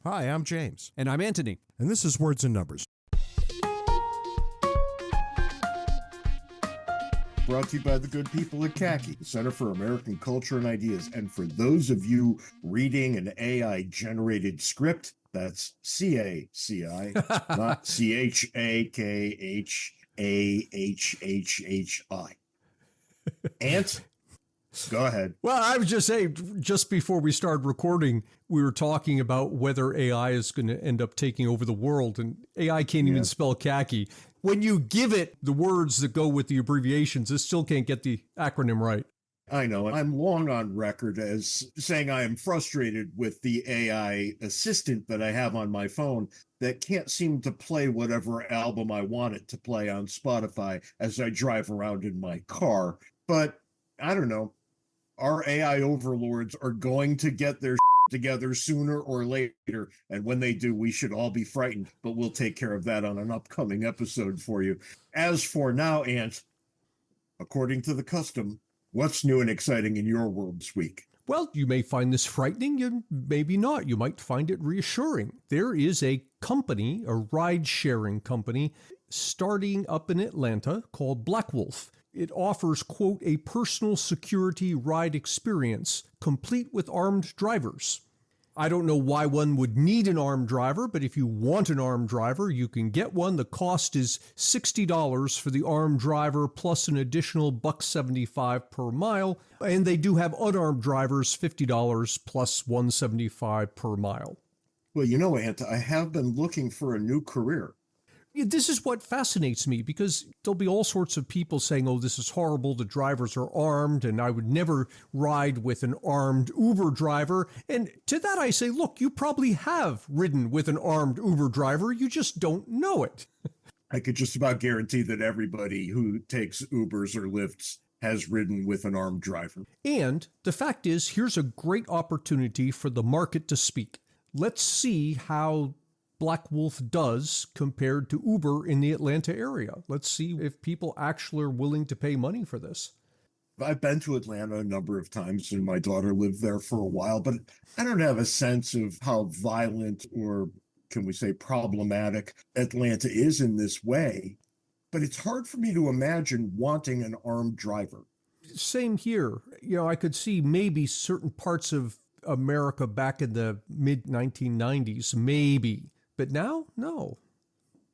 Hi, I'm James. And I'm Antony. And this is Words and Numbers. Brought to you by the good people at CACI, the Center for American Culture and Ideas. And for those of you reading an AI-generated script, that's C-A-C-I, not C-H-A-K-H-A-H-H-H-I. Ant, go ahead. Well, I was just saying, just before we started recording, we were talking about whether AI is going to end up taking over the world, and AI can't even spell khaki. When you give it the words that go with the abbreviations, it still can't get the acronym right. I know. I'm long on record as saying I am frustrated with the AI assistant that I have on my phone that can't seem to play whatever album I want it to play on Spotify as I drive around in my car. But I don't know. Our AI overlords are going to get their together sooner or later. And when they do, we should all be frightened. But we'll take care of that on an upcoming episode for you. As for now, Ant, according to the custom, what's new and exciting in your world this week? Well, you may find this frightening, and maybe not. You might find it reassuring. There is a company, a ride-sharing company, starting up in Atlanta called Black Wolf. It offers, quote, a personal security ride experience, complete with armed drivers. I don't know why one would need an armed driver, but if you want an armed driver, you can get one. The cost is $60 for the armed driver plus an additional $1.75 per mile. And they do have unarmed drivers, $50 plus $1.75 per mile. Well, you know, Ant, I have been looking for a new career. This is what fascinates me, because there'll be all sorts of people saying, oh, this is horrible, the drivers are armed, and I would never ride with an armed Uber driver. And to that I say, look, you probably have ridden with an armed Uber driver, you just don't know it. I could just about guarantee that everybody who takes Ubers or Lyfts has ridden with an armed driver. And the fact is, here's a great opportunity for the market to speak. Let's see how Black Wolf does compared to Uber in the Atlanta area. Let's see if people actually are willing to pay money for this. I've been to Atlanta a number of times, and my daughter lived there for a while, but I don't have a sense of how violent or, can we say, problematic Atlanta is in this way. But it's hard for me to imagine wanting an armed driver. Same here. You know, I could see maybe certain parts of America back in the mid-1990s, maybe. But now, no.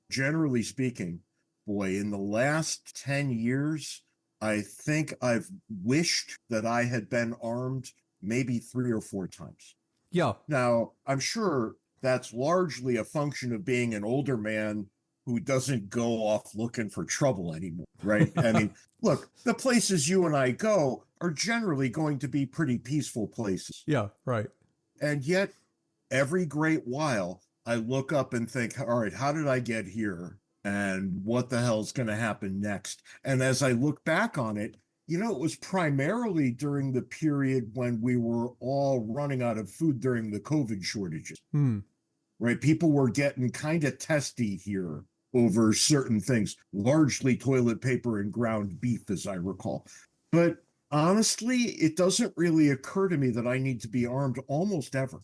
Generally speaking, boy, in the last 10 years, I think I've wished that I had been armed maybe 3 or 4 times. Yeah. Now, I'm sure that's largely a function of being an older man who doesn't go off looking for trouble anymore, right? I mean, look, the places you and I go are generally going to be pretty peaceful places. Yeah, right. And yet, every great while, I look up and think, all right, how did I get here? And what the hell's going to happen next? And as I look back on it, you know, it was primarily during the period when we were all running out of food during the COVID shortages, right? People were getting kind of testy here over certain things, largely toilet paper and ground beef, as I recall. But honestly, it doesn't really occur to me that I need to be armed almost ever.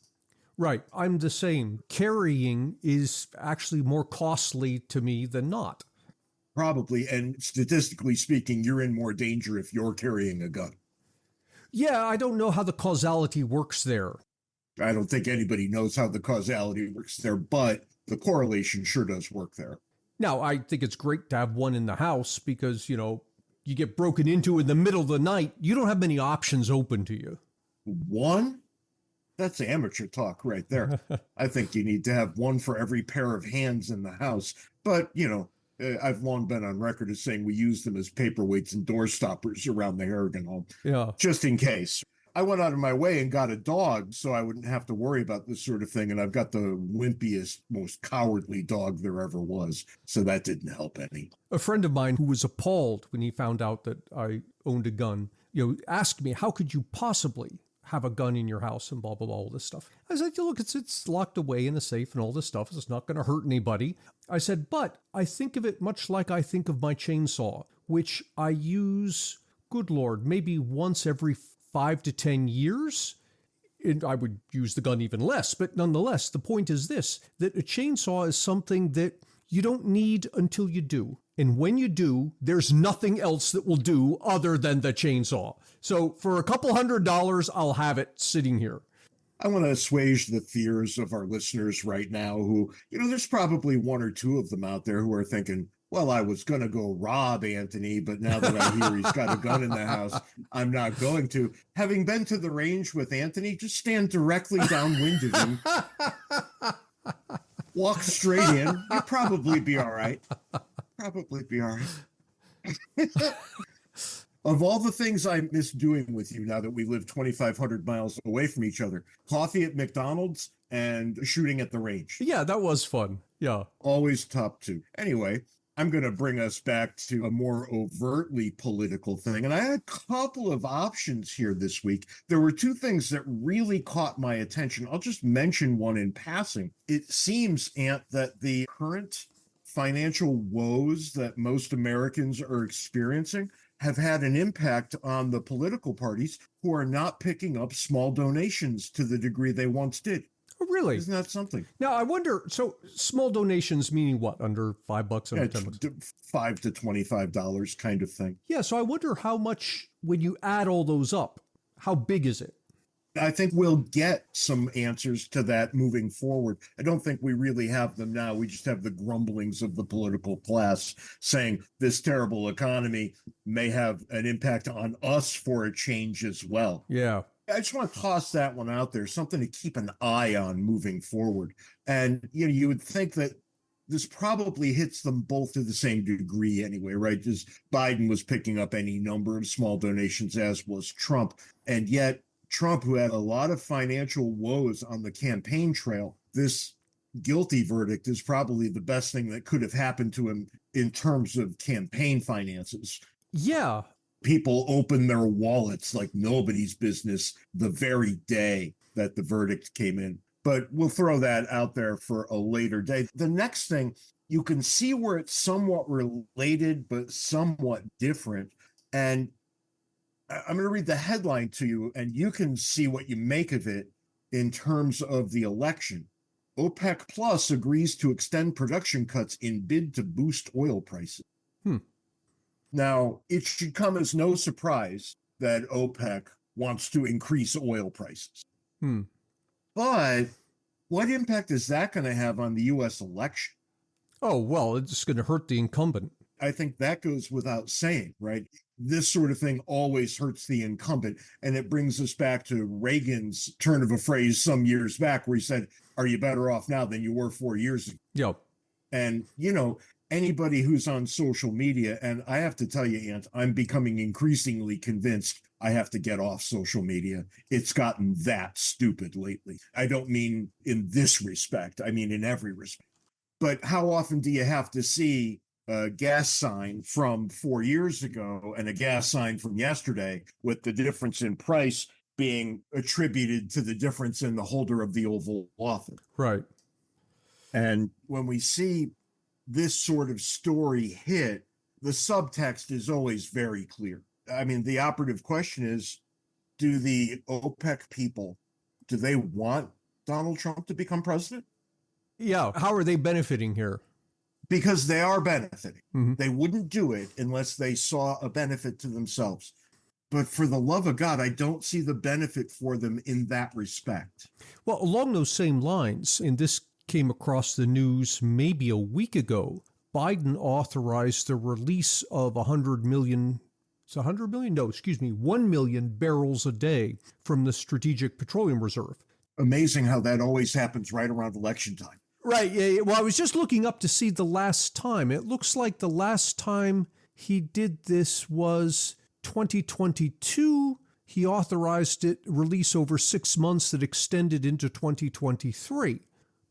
Right. I'm the same. Carrying is actually more costly to me than not. Probably. And statistically speaking, you're in more danger if you're carrying a gun. Yeah, I don't know how the causality works there. I don't think anybody knows how the causality works there, but the correlation sure does work there. Now, I think it's great to have one in the house because, you know, you get broken into in the middle of the night. You don't have many options open to you. One? That's amateur talk right there. I think you need to have one for every pair of hands in the house. But, you know, I've long been on record as saying we use them as paperweights and door stoppers around the Harrigan home. Yeah. Just in case. I went out of my way and got a dog so I wouldn't have to worry about this sort of thing. And I've got the wimpiest, most cowardly dog there ever was. So that didn't help any. A friend of mine who was appalled when he found out that I owned a gun, you know, asked me, how could you possibly have a gun in your house and blah, blah, blah, all this stuff. I said, look, it's locked away in a safe and all this stuff. It's not going to hurt anybody. I said, but I think of it much like I think of my chainsaw, which I use, good Lord, maybe once every 5 to 10 years. And I would use the gun even less, but nonetheless, the point is this, that a chainsaw is something that you don't need until you do. And when you do, there's nothing else that will do other than the chainsaw. So for a couple $100, I'll have it sitting here. I want to assuage the fears of our listeners right now who, there's probably one or two of them out there who are thinking, well, I was going to go rob Antony, but now that I hear he's got a gun in the house, I'm not going to. Having been to the range with Antony, just stand directly downwind of him. Walk straight in. You'll probably be all right. Probably be all right. Of all the things I miss doing with you now that we live 2,500 miles away from each other, coffee at McDonald's and shooting at the range. Yeah, that was fun. Yeah. Always top two. Anyway, I'm going to bring us back to a more overtly political thing. And I had a couple of options here this week. There were two things that really caught my attention. I'll just mention one in passing. It seems, Ant, that the current financial woes that most Americans are experiencing have had an impact on the political parties who are not picking up small donations to the degree they once did. Oh, really? Isn't that something? Now, I wonder, so small donations meaning what? Under $5, under $10? $5 to $25 kind of thing. Yeah, so I wonder how much, when you add all those up, how big is it? I think we'll get some answers to that moving forward. I don't think we really have them now. We just have the grumblings of the political class saying this terrible economy may have an impact on us for a change as well. Yeah. I just want to toss that one out there, something to keep an eye on moving forward. And, you would think that this probably hits them both to the same degree anyway, right? Just Biden was picking up any number of small donations, as was Trump. And yet Trump, who had a lot of financial woes on the campaign trail, this guilty verdict is probably the best thing that could have happened to him in terms of campaign finances. Yeah. People opened their wallets like nobody's business the very day that the verdict came in. But we'll throw that out there for a later day. The next thing, you can see where it's somewhat related, but somewhat different. And I'm going to read the headline to you, and you can see what you make of it in terms of the election. OPEC Plus agrees to extend production cuts in bid to boost oil prices. Now, it should come as no surprise that OPEC wants to increase oil prices. But what impact is that going to have on the U.S. election? Oh, well, it's going to hurt the incumbent. I think that goes without saying, right? This sort of thing always hurts the incumbent. And it brings us back to Reagan's turn of a phrase some years back where he said, are you better off now than you were 4 years ago? Yeah. And, anybody who's on social media, and I have to tell you, Ant, I'm becoming increasingly convinced I have to get off social media. It's gotten that stupid lately. I don't mean in this respect. I mean in every respect. But how often do you have to see a gas sign from 4 years ago and a gas sign from yesterday with the difference in price being attributed to the difference in the holder of the Oval Office? Right. And when we see this sort of story hit, the subtext is always very clear. I mean, the operative question is, do the OPEC people, do they want Donald Trump to become president? Yeah. How are they benefiting here? Because they are benefiting. Mm-hmm. They wouldn't do it unless they saw a benefit to themselves. But for the love of God, I don't see the benefit for them in that respect. Well, along those same lines, and this came across the news maybe a week ago, Biden authorized the release of 100 million, it's 100 million? No, excuse me, 1 million barrels a day from the Strategic Petroleum Reserve. Amazing how that always happens right around election time. Right. Yeah. Well, I was just looking up to see the last time. It looks like the last time he did this was 2022. He authorized it release over 6 months that extended into 2023.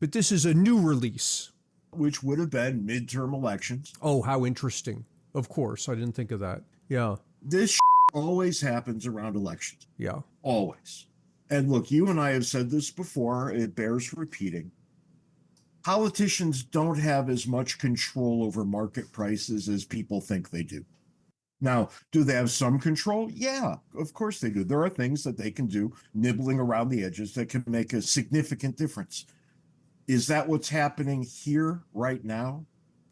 But this is a new release. Which would have been midterm elections. Oh, how interesting. Of course. I didn't think of that. Yeah. This always happens around elections. Yeah. Always. And look, you and I have said this before. It bears repeating. Politicians don't have as much control over market prices as people think they do. Now, do they have some control? Yeah, of course they do. There are things that they can do nibbling around the edges that can make a significant difference. Is that what's happening here right now?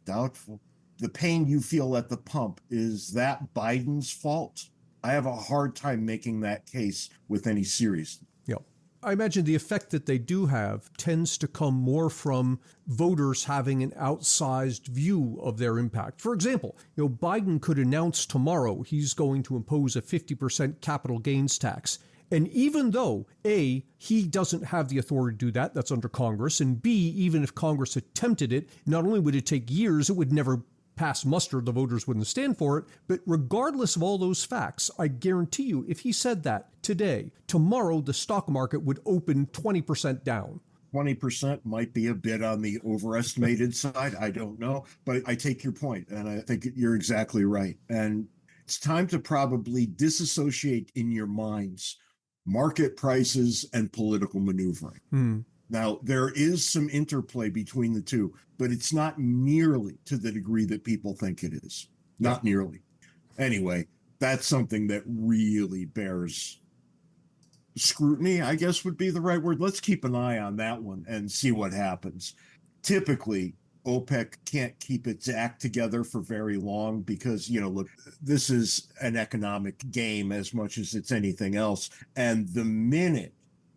Doubtful. The pain you feel at the pump, is that Biden's fault? I have a hard time making that case with any seriousness. Yeah. I imagine the effect that they do have tends to come more from voters having an outsized view of their impact. For example, Biden could announce tomorrow he's going to impose a 50% capital gains tax. And even though, A, he doesn't have the authority to do that, that's under Congress, and B, even if Congress attempted it, not only would it take years, it would never pass muster, the voters wouldn't stand for it. But regardless of all those facts, I guarantee you, if he said that today, tomorrow the stock market would open 20% down. 20% might be a bit on the overestimated side. I don't know, but I take your point, and I think you're exactly right. And it's time to probably disassociate in your minds market prices and political maneuvering. Now, there is some interplay between the two, but it's not nearly to the degree that people think it is. Not nearly. Anyway, that's something that really bears scrutiny, I guess would be the right word. Let's keep an eye on that one and see what happens. Typically, OPEC can't keep its act together for very long because, look, this is an economic game as much as it's anything else. And the minute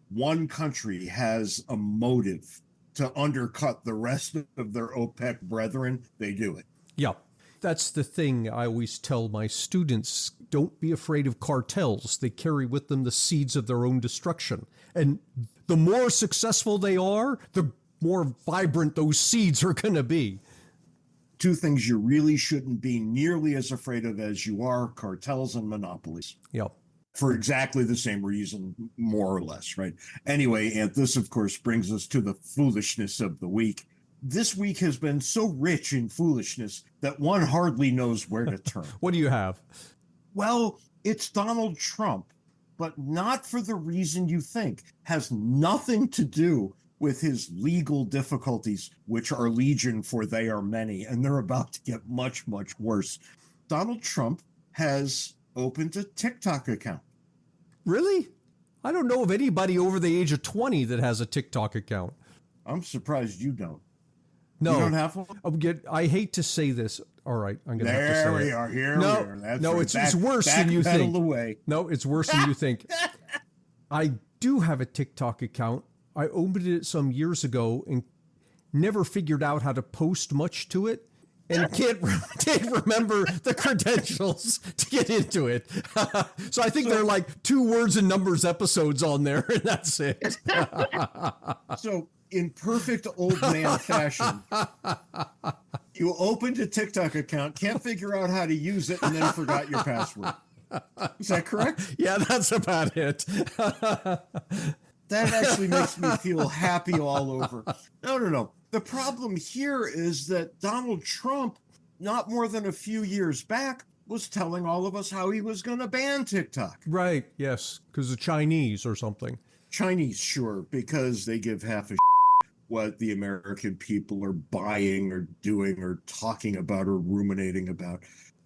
one country has a motive to undercut the rest of their OPEC brethren, they do it. Yeah. That's the thing I always tell my students. Don't be afraid of cartels. They carry with them the seeds of their own destruction. And the more successful they are, the more vibrant those seeds are going to be. Two things you really shouldn't be nearly as afraid of as you are: cartels and monopolies. Yep. For exactly the same reason, more or less, right? Anyway, and this, of course, brings us to the foolishness of the week. This week has been so rich in foolishness that one hardly knows where to turn. What do you have? Well, it's Donald Trump, but not for the reason you think. Has nothing to do with his legal difficulties, which are legion, for they are many, and they're about to get much, much worse. Donald Trump has opened a TikTok account. Really? I don't know of anybody over the age of 20 that has a TikTok account. I'm surprised you don't. No. You don't have one? I hate to say this. All right, I'm going to have to say it. There we are. Here we are. That's no, right. it's worse than you think. Away. No, it's worse than you think. I do have a TikTok account. I opened it some years ago and never figured out how to post much to it. And can't remember the credentials to get into it. So I think there are like 2 words and numbers episodes on there, and that's it. So in perfect old man fashion, you opened a TikTok account, can't figure out how to use it, and then forgot your password. Is that correct? Yeah, that's about it. That actually makes me feel happy all over. No. The problem here is that Donald Trump, not more than a few years back, was telling all of us how he was going to ban TikTok. Right, yes, because the Chinese or something. Chinese, sure, because they give half a what the American people are buying or doing or talking about or ruminating about.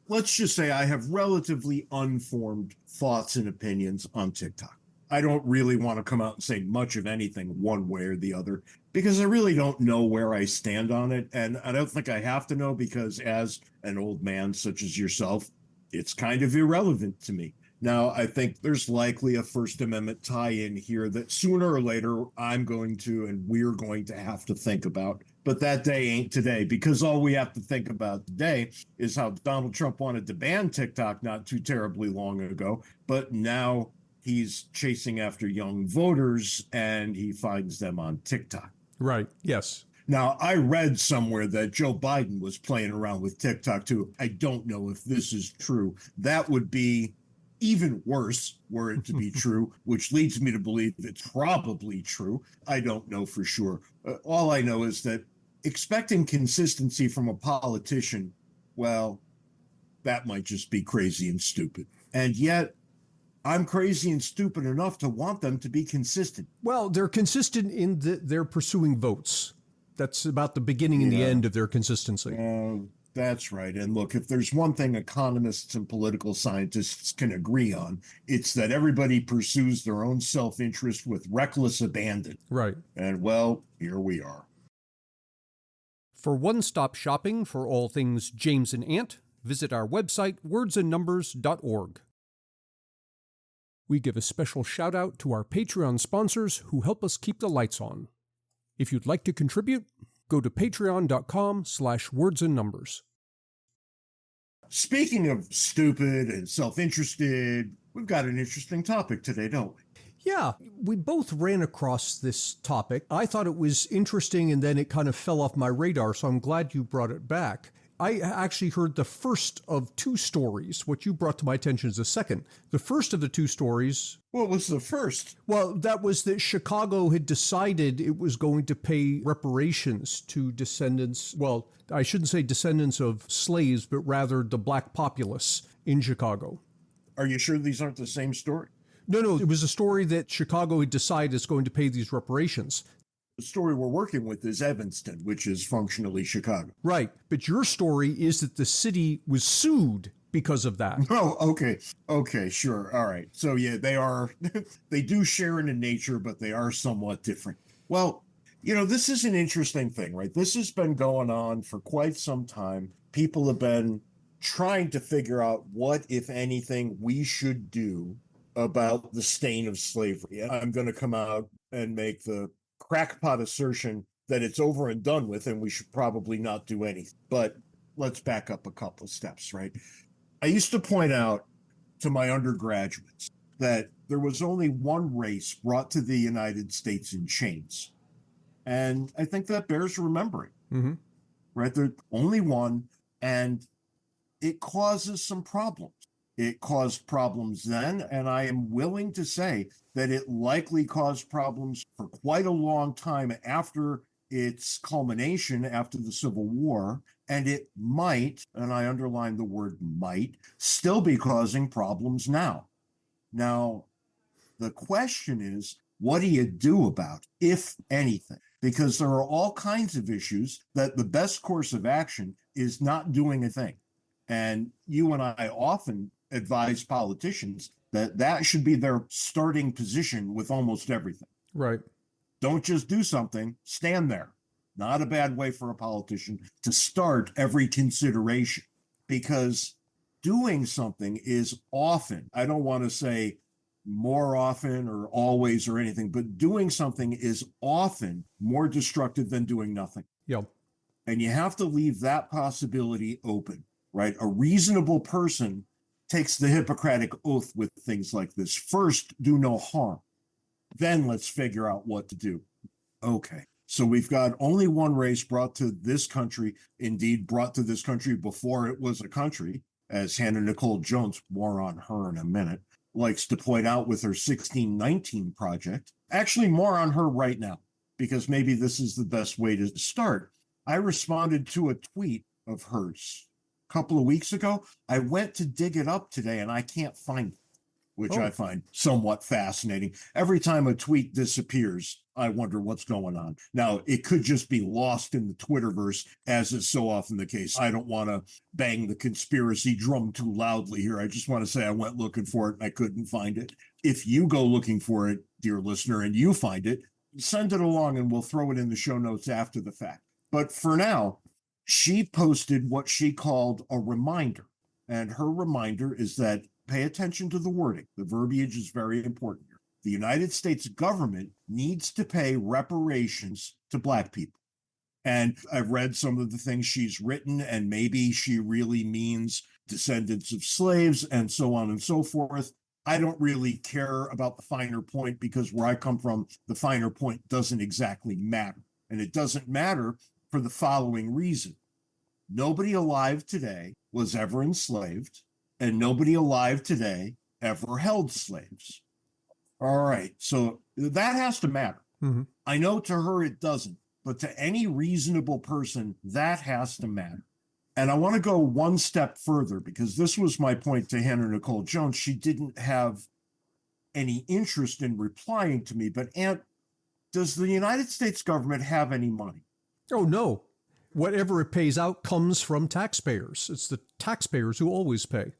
Let's just say I have relatively unformed thoughts and opinions on TikTok. I don't really want to come out and say much of anything one way or the other, because I really don't know where I stand on it. And I don't think I have to know, because as an old man such as yourself, it's kind of irrelevant to me. Now, I think there's likely a First Amendment tie-in here that sooner or later I'm going to and we're going to have to think about. But that day ain't today, because all we have to think about today is how Donald Trump wanted to ban TikTok not too terribly long ago, but now he's chasing after young voters and he finds them on TikTok. Right. Yes. Now, I read somewhere that Joe Biden was playing around with TikTok too. I don't know if this is true. That would be even worse were it to be true, which leads me to believe it's probably true. I don't know for sure. All I know is that expecting consistency from a politician, well, that might just be crazy and stupid. And yet, I'm crazy and stupid enough to want them to be consistent. Well, they're consistent in that they're pursuing votes. That's about the beginning and the end of their consistency. That's right. And look, if there's one thing economists and political scientists can agree on, it's that everybody pursues their own self-interest with reckless abandon. Right. And well, here we are. For one-stop shopping for all things James and Ant, visit our website, wordsandnumbers.org. We give a special shout-out to our Patreon sponsors who help us keep the lights on. If you'd like to contribute, go to patreon.com/wordsandnumbers. Speaking of stupid and self-interested, we've got an interesting topic today, don't we? Yeah, we both ran across this topic. I thought it was interesting, and then it kind of fell off my radar, so I'm glad you brought it back. I actually heard the first of two stories. What you brought to my attention is the second. The first of the two stories... What was the first? Well, that was that Chicago had decided it was going to pay reparations to descendants, well, I shouldn't say descendants of slaves, but rather the black populace in Chicago. Are you sure these aren't the same story? No, it was a story that Chicago had decided is going to pay these reparations. The story we're working with is Evanston, which is functionally Chicago. Right. But your story is that the city was sued because of that. Oh, okay. Okay, sure. All right. So yeah, they do share in nature, but they are somewhat different. Well, this is an interesting thing, right? This has been going on for quite some time. People have been trying to figure out what, if anything, we should do about the stain of slavery. I'm going to come out and make the crackpot assertion that it's over and done with and we should probably not do anything. But let's back up a couple of steps, right? I used to point out to my undergraduates that there was only one race brought to the United States in chains. And I think that bears remembering, right? There's only one, and it causes some problems. It caused problems then, and I am willing to say that it likely caused problems for quite a long time after its culmination, after the Civil War, and it might, and I underline the word might, still be causing problems now. Now, the question is, what do you do about it, if anything? Because there are all kinds of issues that the best course of action is not doing a thing. And you and I often advise politicians that should be their starting position with almost everything. Right. Don't just do something, stand there. Not a bad way for a politician to start every consideration, because doing something is often, I don't want to say more often or always or anything, but doing something is often more destructive than doing nothing. Yep. And you have to leave that possibility open, right? A reasonable person takes the Hippocratic Oath with things like this. First, do no harm. Then let's figure out what to do. Okay. So we've got only one race brought to this country, indeed brought to this country before it was a country, as Hannah Nicole Jones, more on her in a minute, likes to point out with her 1619 project. Actually, more on her right now, because maybe this is the best way to start. I responded to a tweet of hers a couple of weeks ago. I went to dig it up today and I can't find it, which I find somewhat fascinating. Every time a tweet disappears, I wonder what's going on. Now, it could just be lost in the Twitterverse, as is so often the case. I don't want to bang the conspiracy drum too loudly here. I just want to say I went looking for it and I couldn't find it. If you go looking for it, dear listener, and you find it, send it along and we'll throw it in the show notes after the fact. But for now, she posted what she called a reminder. And her reminder is that pay attention to the wording. The verbiage is very important here. The United States government needs to pay reparations to Black people. And I've read some of the things she's written, and maybe she really means descendants of slaves and so on and so forth. I don't really care about the finer point, because where I come from, the finer point doesn't exactly matter. And it doesn't matter for the following reason. Nobody alive today was ever enslaved, and nobody alive today ever held slaves. All right, so that has to matter. I know to her it doesn't, but to any reasonable person, that has to matter. And I want to go one step further, because this was my point to Hannah Nicole Jones. She didn't have any interest in replying to me, but Aunt, does the United States government have any money? Oh, no. whatever it pays out comes from taxpayers. It's the taxpayers who always pay.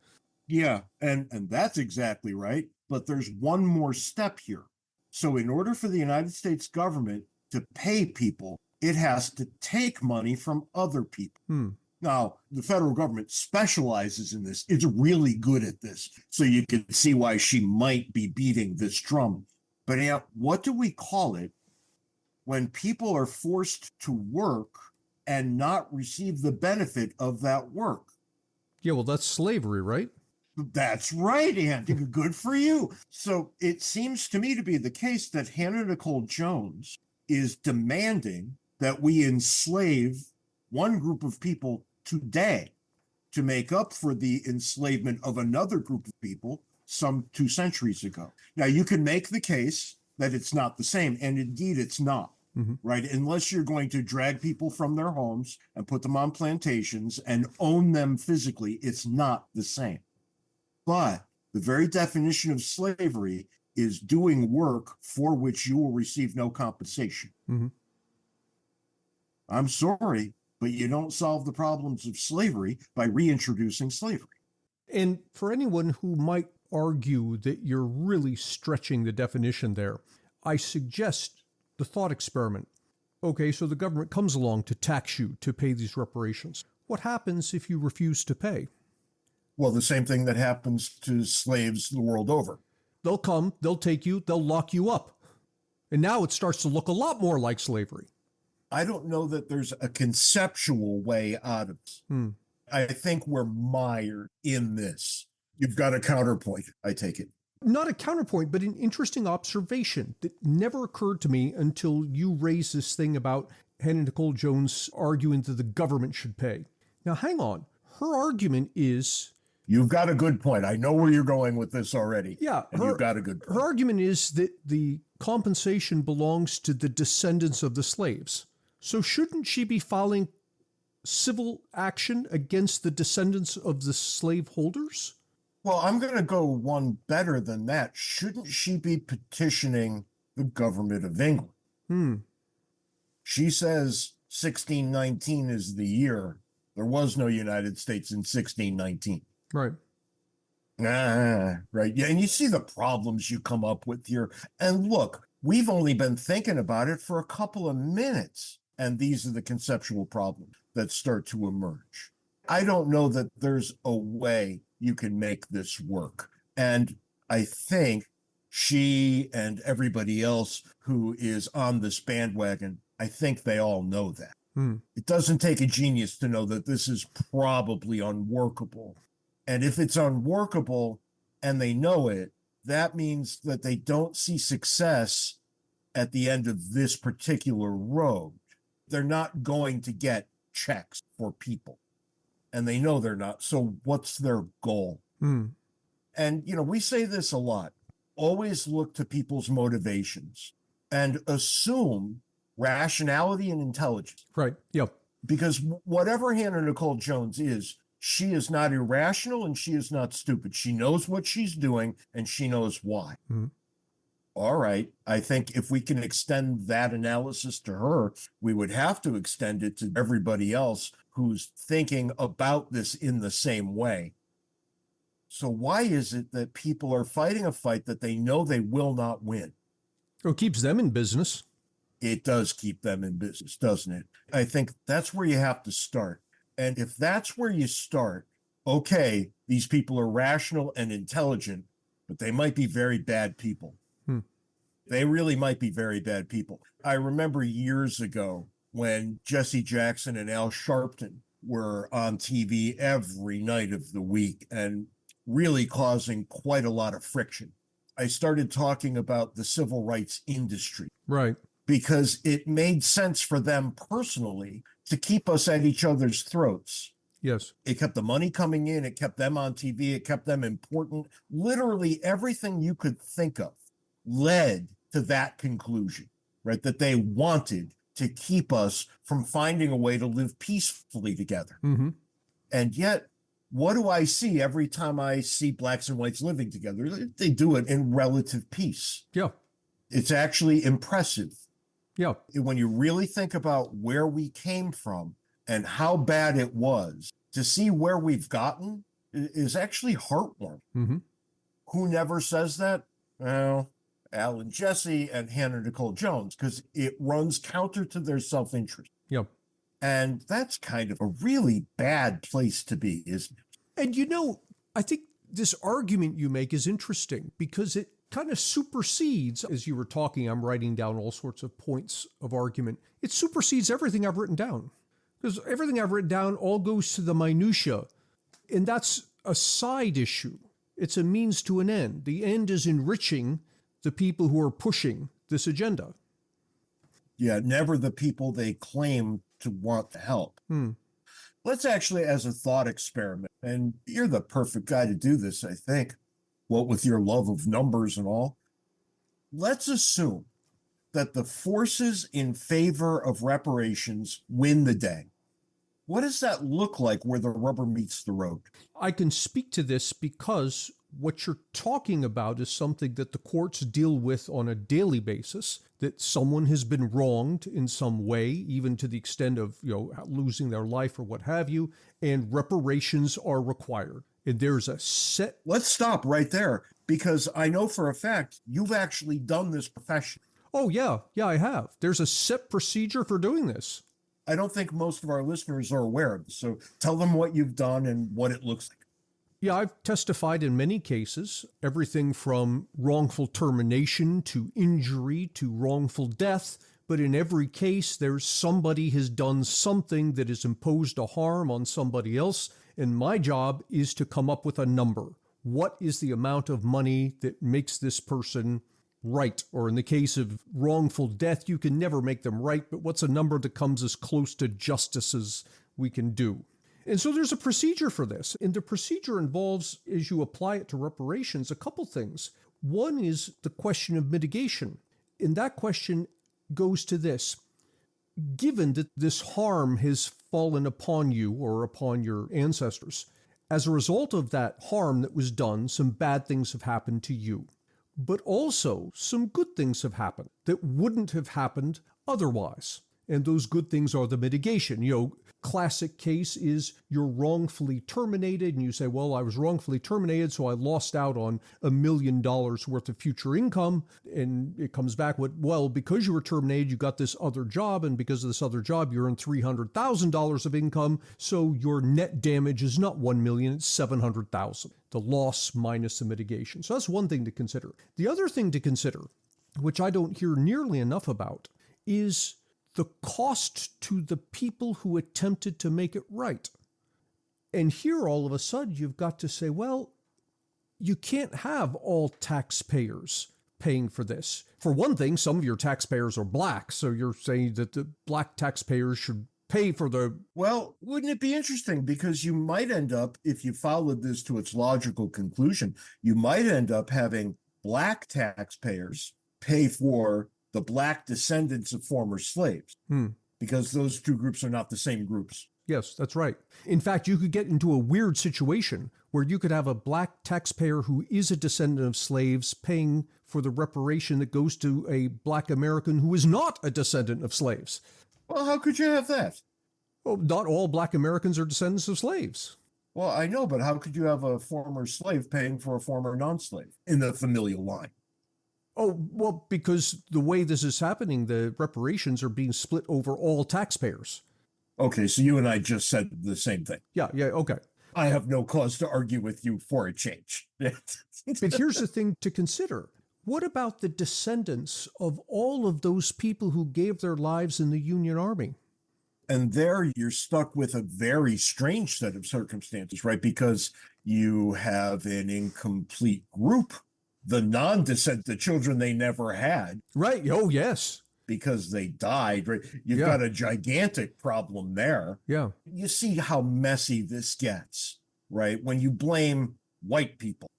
Yeah, and that's exactly right. But there's one more step here. So in order for the United States government to pay people, it has to take money from other people. Now, the federal government specializes in this. It's really good at this. So you can see why she might be beating this drum. But what do we call it when people are forced to work and not receive the benefit of that work? Yeah, well, that's slavery, right? That's right, Antony. Good for you. So it seems to me to be the case that Hannah Nicole Jones is demanding that we enslave one group of people today to make up for the enslavement of another group of people some 2 centuries ago. Now, you can make the case that it's not the same, and indeed it's not. Right? Unless you're going to drag people from their homes and put them on plantations and own them physically, it's not the same. But the very definition of slavery is doing work for which you will receive no compensation. I'm sorry, but you don't solve the problems of slavery by reintroducing slavery. And for anyone who might argue that you're really stretching the definition there, I suggest the thought experiment. Okay, so the government comes along to tax you to pay these reparations. What happens if you refuse to pay? Well, the same thing that happens to slaves the world over. They'll come, they'll take you, they'll lock you up. And now it starts to look a lot more like slavery. I don't know that there's a conceptual way out of this. I think we're mired in this. You've got a counterpoint, I take it. Not a counterpoint, but an interesting observation that never occurred to me until you raised this thing about Hannah Nicole Jones arguing that the government should pay. Now, hang on. Her argument is... You've got a good point. I know where you're going with this already. Yeah. You've got a good point. Her argument is that the compensation belongs to the descendants of the slaves. So shouldn't she be filing civil action against the descendants of the slave holders? Well, I'm going to go one better than that. Shouldn't she be petitioning the government of England? She says 1619 is the year. There was no United States in 1619. Right. Right. Yeah, and you see the problems you come up with here. And look, we've only been thinking about it for a couple of minutes. And these are the conceptual problems that start to emerge. I don't know that there's a way you can make this work. And I think she and everybody else who is on this bandwagon, I think they all know that. It doesn't take a genius to know that this is probably unworkable. And if it's unworkable and they know it, that means that they don't see success at the end of this particular road. They're not going to get checks for people. And they know they're not. So what's their goal? And, we say this a lot. Always look to people's motivations and assume rationality and intelligence. Right. Yep. Because whatever Hannah Nicole Jones is, she is not irrational and she is not stupid. She knows what she's doing and she knows why. All right. I think if we can extend that analysis to her, we would have to extend it to everybody else who's thinking about this in the same way. So why is it that people are fighting a fight that they know they will not win? It keeps them in business. It does keep them in business, doesn't it? I think that's where you have to start. And if that's where you start, okay, these people are rational and intelligent, but they might be very bad people. They really might be very bad people. I remember years ago when Jesse Jackson and Al Sharpton were on TV every night of the week and really causing quite a lot of friction. I started talking about the civil rights industry. Right. Because it made sense for them personally to keep us at each other's throats. Yes. It kept the money coming in. It kept them on TV. It kept them important. Literally everything you could think of led to that conclusion, right? That they wanted to keep us from finding a way to live peacefully together. And yet, what do I see every time I see blacks and whites living together? They do it in relative peace. Yeah. It's actually impressive. Yeah. When you really think about where we came from, and how bad it was, to see where we've gotten is actually heartwarming. Mm-hmm. Who never says that? Well, Alan Jesse and Hannah Nicole Jones, because it runs counter to their self-interest. Yep. And that's kind of a really bad place to be, isn't it? And I think this argument you make is interesting because it kind of supersedes, as you were talking, I'm writing down all sorts of points of argument. It supersedes everything I've written down. Because everything I've written down all goes to the minutia. And that's a side issue. It's a means to an end. The end is enriching the people who are pushing this agenda. Yeah, never the people they claim to want to help. Let's actually, as a thought experiment, and you're the perfect guy to do this, I think, what with your love of numbers and all, let's assume that the forces in favor of reparations win the day. What does that look like where the rubber meets the road? I can speak to this because what you're talking about is something that the courts deal with on a daily basis, that someone has been wronged in some way, even to the extent of, losing their life or what have you, and reparations are required. And there's a set... Let's stop right there, because I know for a fact you've actually done this professionally. Oh, yeah. Yeah, I have. There's a set procedure for doing this. I don't think most of our listeners are aware of this. So tell them what you've done and what it looks like. Yeah, I've testified in many cases, everything from wrongful termination to injury to wrongful death. But in every case, there's somebody has done something that has imposed a harm on somebody else. And my job is to come up with a number. What is the amount of money that makes this person right? Or in the case of wrongful death, you can never make them right, but what's a number that comes as close to justice as we can do? And so there's a procedure for this. And the procedure involves, as you apply it to reparations, a couple things. One is the question of mitigation. And that question goes to this. Given that this harm has fallen upon you or upon your ancestors, as a result of that harm that was done, some bad things have happened to you. But also some good things have happened that wouldn't have happened otherwise. And those good things are the mitigation. Classic case is you're wrongfully terminated and you say, well, I was wrongfully terminated, so I lost out on $1 million worth of future income. And it comes back with, well, because you were terminated, you got this other job. And because of this other job, you earned $300,000 of income. So your net damage is not $1 million, it's $700,000. The loss minus the mitigation. So that's one thing to consider. The other thing to consider, which I don't hear nearly enough about, is the cost to the people who attempted to make it right. And here, all of a sudden, you've got to say, well, you can't have all taxpayers paying for this. For one thing, some of your taxpayers are black, so you're saying that the black taxpayers should pay for the... Well, wouldn't it be interesting? Because you might end up, if you followed this to its logical conclusion, you might end up having black taxpayers pay for the black descendants of former slaves, because those two groups are not the same groups. Yes, that's right. In fact, you could get into a weird situation where you could have a black taxpayer who is a descendant of slaves paying for the reparation that goes to a black American who is not a descendant of slaves. Well, how could you have that? Well, not all black Americans are descendants of slaves. Well, I know, but how could you have a former slave paying for a former non-slave in the familial line? Oh, well, because the way this is happening, the reparations are being split over all taxpayers. Okay, so you and I just said the same thing. Yeah, okay. I have no cause to argue with you for a change. But here's the thing to consider. What about the descendants of all of those people who gave their lives in the Union Army? And there you're stuck with a very strange set of circumstances, right? Because you have an incomplete group. The non-descendant, the children they never had. Right. Oh, yes. Because they died. Right? You've got a gigantic problem there. Yeah. You see how messy this gets, right? When you blame white people.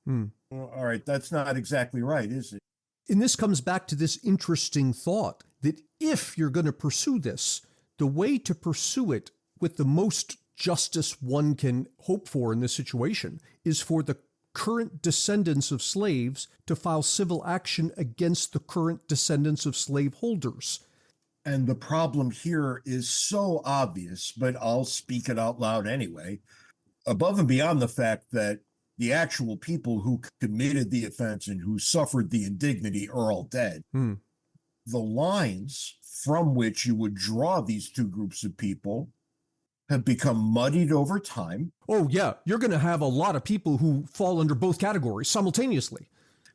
All right, that's not exactly right, is it? And this comes back to this interesting thought that if you're going to pursue this, the way to pursue it with the most justice one can hope for in this situation is for the current descendants of slaves to file civil action against the current descendants of slaveholders. And the problem here is so obvious, but I'll speak it out loud anyway. Above and beyond the fact that the actual people who committed the offense and who suffered the indignity are all dead, the lines from which you would draw these two groups of people have become muddied over time. Oh, yeah. You're going to have a lot of people who fall under both categories simultaneously.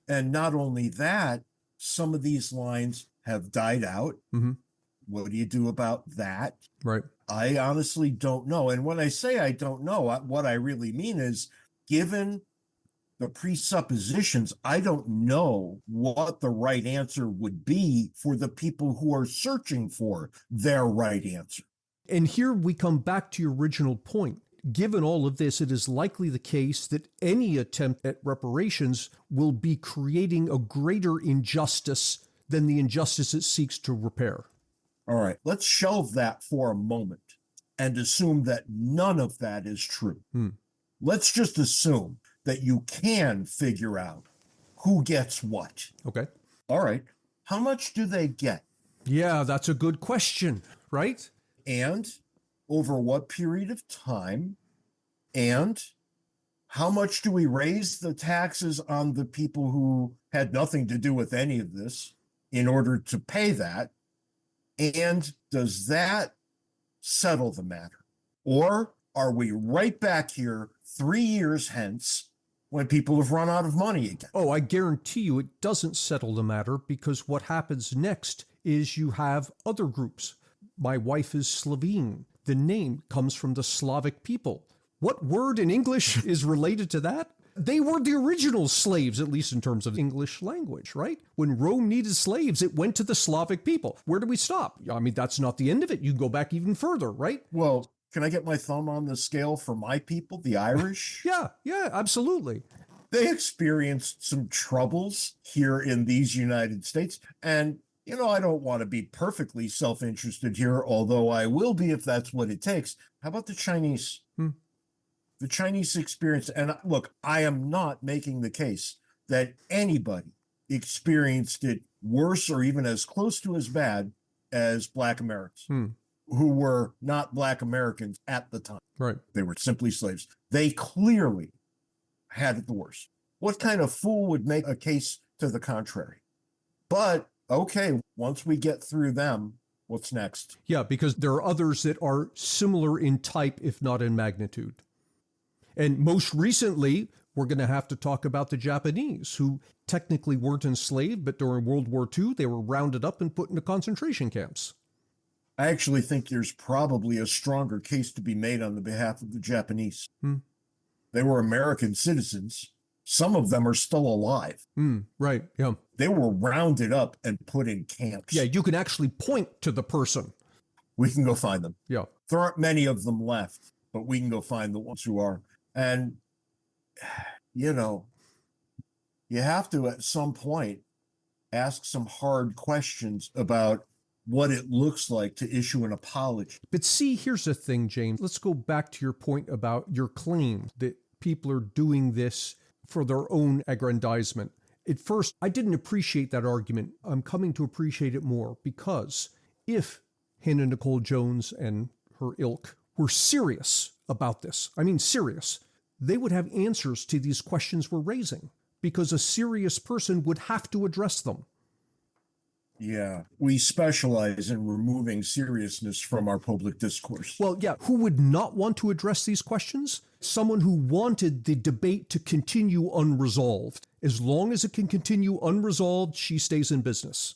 And not only that, some of these lines have died out. Mm-hmm. What do you do about that? Right. I honestly don't know. And when I say I don't know, what I really mean is, given the presuppositions, I don't know what the right answer would be for the people who are searching for their right answer. And here we come back to your original point. Given all of this, it is likely the case that any attempt at reparations will be creating a greater injustice than the injustice it seeks to repair. All right, let's shelve that for a moment and assume that none of that is true. Let's just assume that you can figure out who gets what. Okay. All right, how much do they get? Yeah, that's a good question, right? And over what period of time? And how much do we raise the taxes on the people who had nothing to do with any of this in order to pay that? And does that settle the matter? Or are we right back here 3 years hence when people have run out of money again? Oh, I guarantee you it doesn't settle the matter, because what happens next is you have other groups. My wife is Slovene. The name comes from the Slavic people. What word in English is related to that? They were the original slaves, at least in terms of English language, right? When Rome needed slaves, it went to the Slavic people. Where do we stop? I mean, that's not the end of it. You go back even further, right? Well, can I get my thumb on the scale for my people, the Irish? Yeah, absolutely. They experienced some troubles here in these United States. And, you know, I don't want to be perfectly self-interested here, although I will be if that's what it takes. How about the Chinese? The Chinese experience, and look, I am not making the case that anybody experienced it worse or even as close to as bad as Black Americans, who were not Black Americans at the time. Right. They were simply slaves. They clearly had it the worst. What kind of fool would make a case to the contrary? But, okay, once we get through them, what's next? Yeah, because there are others that are similar in type, if not in magnitude. And most recently, we're going to have to talk about the Japanese, who technically weren't enslaved, but during World War II, they were rounded up and put into concentration camps. I actually think there's probably a stronger case to be made on the behalf of the Japanese. They were American citizens. Some of them are still alive. Right, yeah. They were rounded up and put in camps. Yeah, you can actually point to the person. We can go find them. Yeah. There aren't many of them left, but we can go find the ones who are. And, you know, you have to at some point ask some hard questions about what it looks like to issue an apology. But see, here's the thing, James. Let's go back to your point about your claim that people are doing this for their own aggrandizement. At first, I didn't appreciate that argument. I'm coming to appreciate it more, because if Hannah Nicole Jones and her ilk were serious about this, I mean serious, they would have answers to these questions we're raising, because a serious person would have to address them. Yeah, we specialize in removing seriousness from our public discourse. Well, yeah, who would not want to address these questions? Someone who wanted the debate to continue unresolved. As long as it can continue unresolved, she stays in business.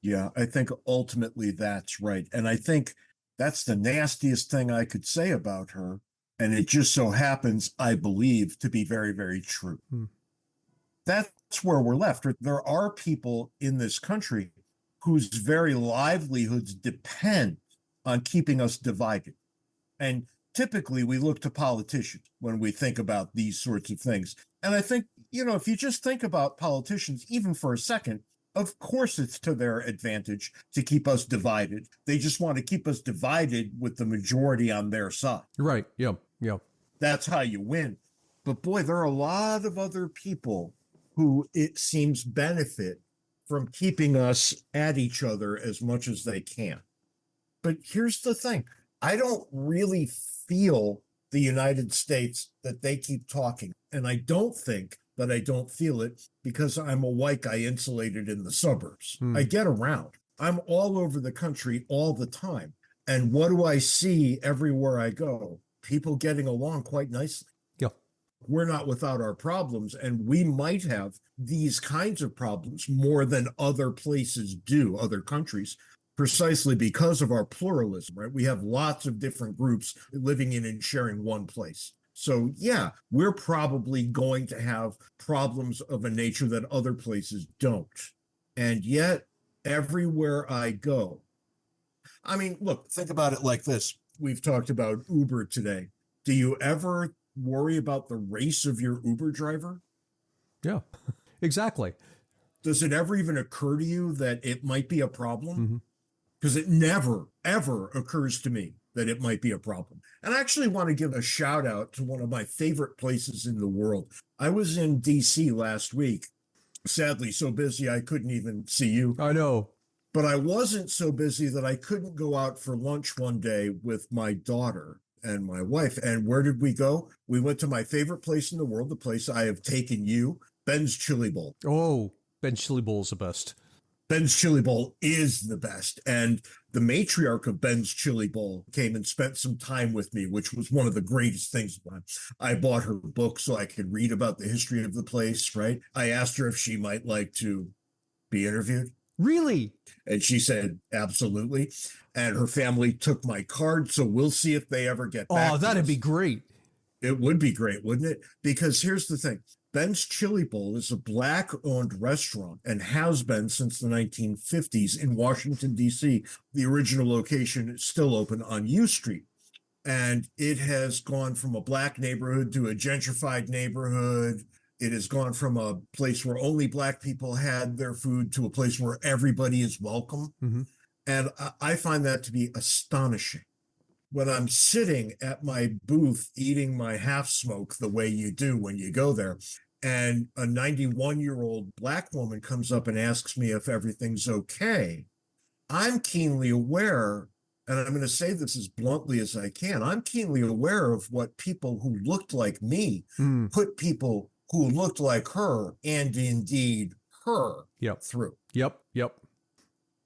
Yeah, I think ultimately that's right. And I think that's the nastiest thing I could say about her. And it just so happens, I believe, to be very, very true. That's where we're left. There are people in this country whose very livelihoods depend on keeping us divided. And typically we look to politicians when we think about these sorts of things. And I think, you know, if you just think about politicians, even for a second, of course it's to their advantage to keep us divided. They just want to keep us divided with the majority on their side. Right, yeah. That's how you win. But boy, there are a lot of other people who it seems benefit from keeping us at each other as much as they can. But here's the thing. I don't really feel the United States that they keep talking. And I don't think that I don't feel it because I'm a white guy insulated in the suburbs. I get around. I'm all over the country all the time. And what do I see everywhere I go? People getting along quite nicely. Yeah. We're not without our problems, and we might have these kinds of problems more than other places do, other countries, precisely because of our pluralism, right? We have lots of different groups living in and sharing one place. So, yeah, we're probably going to have problems of a nature that other places don't. And yet, everywhere I go, I mean, look, think about it like this. We've talked about Uber today. Do you ever worry about the race of your Uber driver? Yeah, exactly. Does it ever even occur to you that it might be a problem? Mm-hmm. Because it never, ever occurs to me that it might be a problem. And I actually want to give a shout out to one of my favorite places in the world. I was in DC last week. Sadly, so busy I couldn't even see you. I know. But I wasn't so busy that I couldn't go out for lunch one day with my daughter and my wife. And where did we go? We went to my favorite place in the world, the place I have taken you, Ben's Chili Bowl. Oh, Ben's Chili Bowl is the best. Ben's Chili Bowl is the best. And the matriarch of Ben's Chili Bowl came and spent some time with me, which was one of the greatest things. I bought her book so I could read about the history of the place, right? I asked her if she might like to be interviewed. Really? And she said, absolutely. And her family took my card. So we'll see if they ever get back. Oh, that'd be great. It would be great, wouldn't it? Because here's the thing. Ben's Chili Bowl is a Black-owned restaurant and has been since the 1950s in Washington, D.C. The original location is still open on U Street. And it has gone from a Black neighborhood to a gentrified neighborhood. It has gone from a place where only Black people had their food to a place where everybody is welcome. Mm-hmm. And I find that to be astonishing. When I'm sitting at my booth eating my half smoke the way you do when you go there, and a 91-year-old Black woman comes up and asks me if everything's okay, I'm keenly aware, and I'm going to say this as bluntly as I can, I'm keenly aware of what people who looked like me put people who looked like her, and indeed her, through. Yep.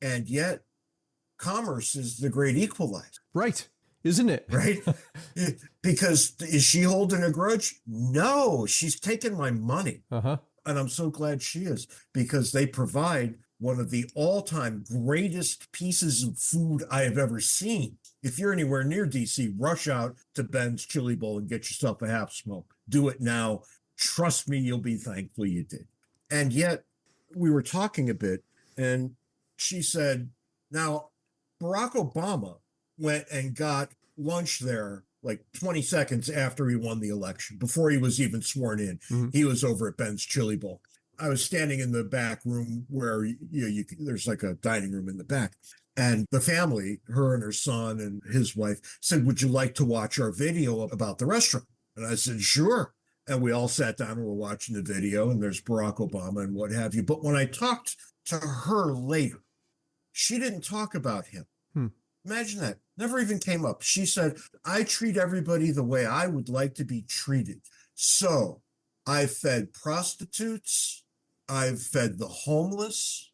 And yet, commerce is the great equalizer. Right. Isn't it? Right? Because is she holding a grudge? No, she's taken my money. Uh-huh. And I'm so glad she is, because they provide one of the all-time greatest pieces of food I have ever seen. If you're anywhere near DC, rush out to Ben's Chili Bowl and get yourself a half smoke. Do it now. Trust me, you'll be thankful you did. And yet, we were talking a bit, and she said, now, Barack Obama went and got lunch there like 20 seconds after he won the election, before he was even sworn in. Mm-hmm. He was over at Ben's Chili Bowl. I was standing in the back room where there's like a dining room in the back. And the family, her and her son and his wife, said, would you like to watch our video about the restaurant? And I said, sure. And we all sat down and were watching the video, and there's Barack Obama and what have you. But when I talked to her later, she didn't talk about him. Imagine that. Never even came up. She said, I treat everybody the way I would like to be treated. So I've fed prostitutes. I've fed the homeless,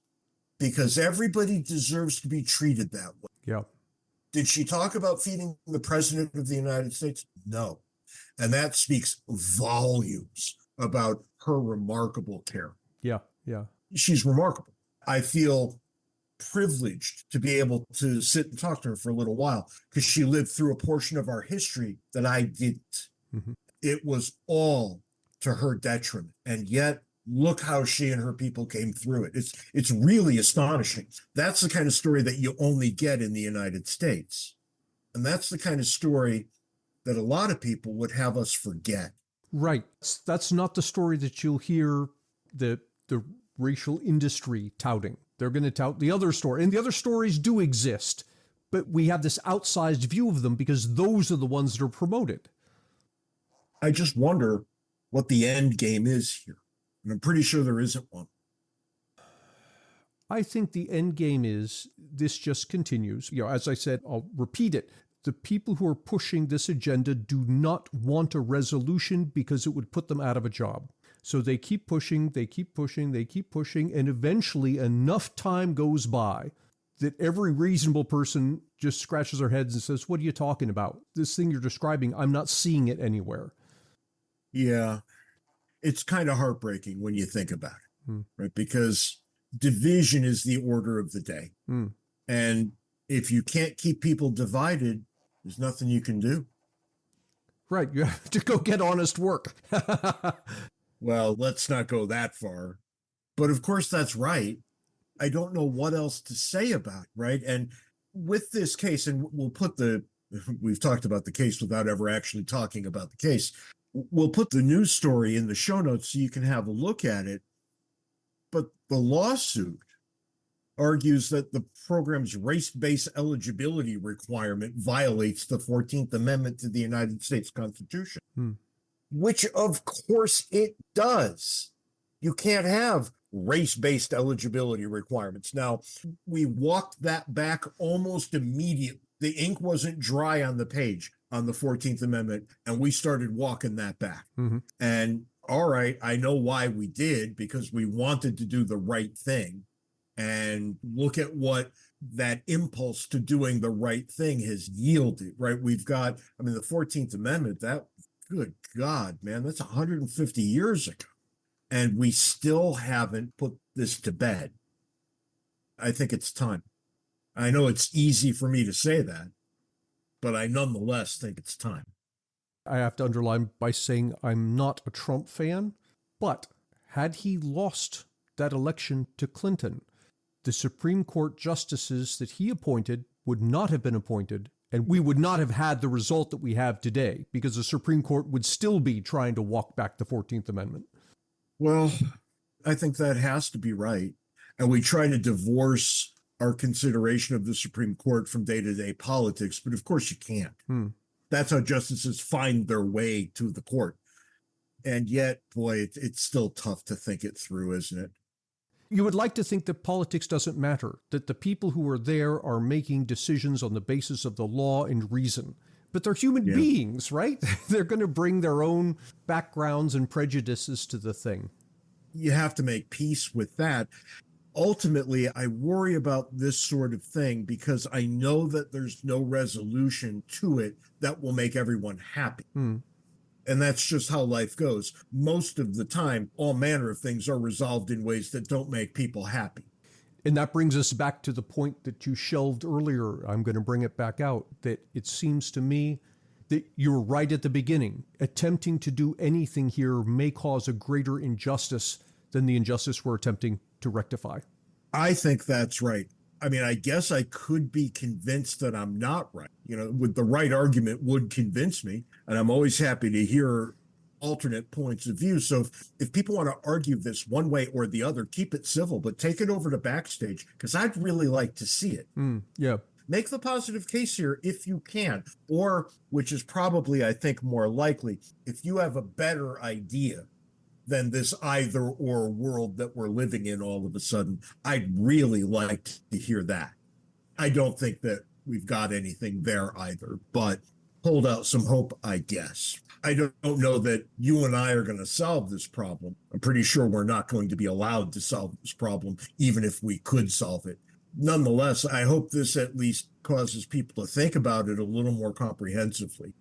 because everybody deserves to be treated that way. Yeah. Did she talk about feeding the president of the United States? No. And that speaks volumes about her remarkable care. Yeah. She's remarkable. I feel privileged to be able to sit and talk to her for a little while, because she lived through a portion of our history that I didn't. Mm-hmm. It was all to her detriment. And yet, look how she and her people came through it. It's really astonishing. That's the kind of story that you only get in the United States. And that's the kind of story that a lot of people would have us forget. Right. That's not the story that you'll hear the racial industry touting. They're going to tout the other story. And the other stories do exist, but we have this outsized view of them because those are the ones that are promoted. I just wonder what the end game is here. And I'm pretty sure there isn't one. I think the end game is this just continues. As I said, I'll repeat it. The people who are pushing this agenda do not want a resolution because it would put them out of a job. So they keep pushing, they keep pushing, they keep pushing, and eventually enough time goes by that every reasonable person just scratches their heads and says, what are you talking about? This thing you're describing, I'm not seeing it anywhere. Yeah, it's kind of heartbreaking when you think about it, right? Because division is the order of the day. And if you can't keep people divided, there's nothing you can do. Right. You have to go get honest work. Well, let's not go that far. But of course, that's right. I don't know what else to say about it, right? And with this case, and we've talked about the case without ever actually talking about the case. We'll put the news story in the show notes so you can have a look at it. But the lawsuit argues that the program's race-based eligibility requirement violates the 14th Amendment to the United States Constitution, which of course it does. You can't have race-based eligibility requirements. Now, we walked that back almost immediately. The ink wasn't dry on the page on the 14th Amendment, and we started walking that back. And all right, I know why we did, because we wanted to do the right thing. And look at what that impulse to doing the right thing has yielded, right? We've got, the 14th Amendment, that, good God, man, that's 150 years ago. And we still haven't put this to bed. I think it's time. I know it's easy for me to say that, but I nonetheless think it's time. I have to underline by saying I'm not a Trump fan, but had he lost that election to Clinton, the Supreme Court justices that he appointed would not have been appointed, and we would not have had the result that we have today, because the Supreme Court would still be trying to walk back the 14th Amendment. Well, I think that has to be right. And we try to divorce our consideration of the Supreme Court from day-to-day politics, but of course you can't. That's how justices find their way to the court. And yet, boy, it's still tough to think it through, isn't it? You would like to think that politics doesn't matter, that the people who are there are making decisions on the basis of the law and reason. But they're human beings, right? They're going to bring their own backgrounds and prejudices to the thing. You have to make peace with that. Ultimately, I worry about this sort of thing because I know that there's no resolution to it that will make everyone happy. And that's just how life goes. Most of the time, all manner of things are resolved in ways that don't make people happy. And that brings us back to the point that you shelved earlier. I'm going to bring it back out, that it seems to me that you're right at the beginning. Attempting to do anything here may cause a greater injustice than the injustice we're attempting to rectify. I think that's right. I guess I could be convinced that I'm not right. With the right argument would convince me. And I'm always happy to hear alternate points of view. So if people want to argue this one way or the other, keep it civil, but take it over to Backstage, because I'd really like to see it. Make the positive case here if you can, or, which is probably, I think, more likely, if you have a better idea than this either or world that we're living in all of a sudden, I'd really like to hear that. I don't think that we've got anything there either, but hold out some hope, I guess. I don't know that you and I are going to solve this problem. I'm pretty sure we're not going to be allowed to solve this problem, even if we could solve it. Nonetheless, I hope this at least causes people to think about it a little more comprehensively.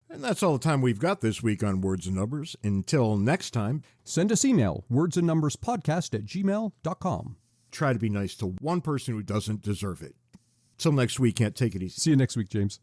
And that's all the time we've got this week on Words and Numbers. Until next time, send us email, wordsandnumberspodcast@gmail.com. Try to be nice to one person who doesn't deserve it. Till next week, can't take it easy. See you next week, James.